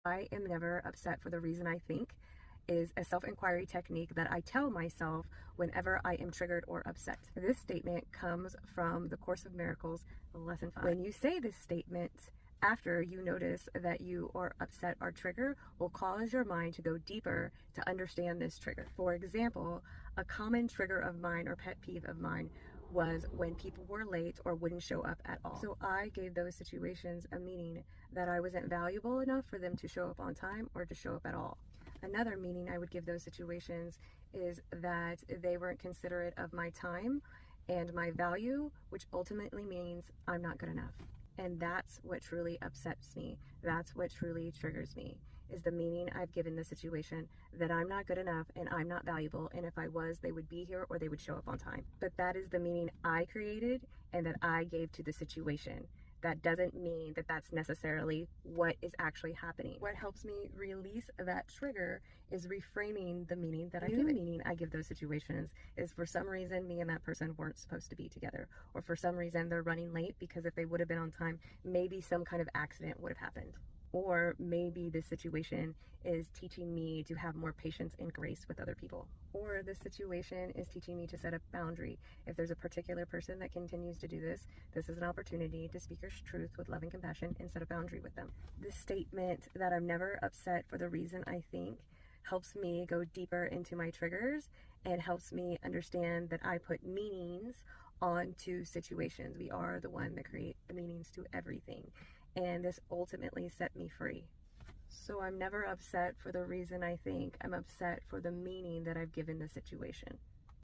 I am never upset for the reason I think is a self-inquiry technique that I tell myself whenever I am triggered or upset. This statement comes from the Course of Miracles, lesson 5. When you say this statement, after you notice that you are upset or triggered, will cause your mind to go deeper to understand this trigger. For example, a common trigger of mine or pet peeve of mine was when people were late or wouldn't show up at all. So I gave those situations a meaning that I wasn't valuable enough for them to show up on time or to show up at all. Another meaning I would give those situations is that they weren't considerate of my time and my value, which ultimately means I'm not good enough. And that's what truly upsets me. That's what truly triggers me, is the meaning I've given the situation that I'm not good enough and I'm not valuable. And if I was, they would be here or they would show up on time. But that is the meaning I created and that I gave to the situation. That doesn't mean that that's necessarily what is actually happening. What helps me release that trigger is reframing the meaning that I give it. The meaning I give those situations is, for some reason, me and that person weren't supposed to be together. Or for some reason, they're running late because if they would have been on time, maybe some kind of accident would have happened. Or maybe this situation is teaching me to have more patience and grace with other people. Or this situation is teaching me to set a boundary. If there's a particular person that continues to do this, this is an opportunity to speak your truth with love and compassion and set a boundary with them. This statement that I'm never upset for the reason I think helps me go deeper into my triggers and helps me understand that I put meanings onto situations. We are the one that create the meanings to everything. And this ultimately set me free. So I'm never upset for the reason I think. I'm upset for the meaning that I've given the situation.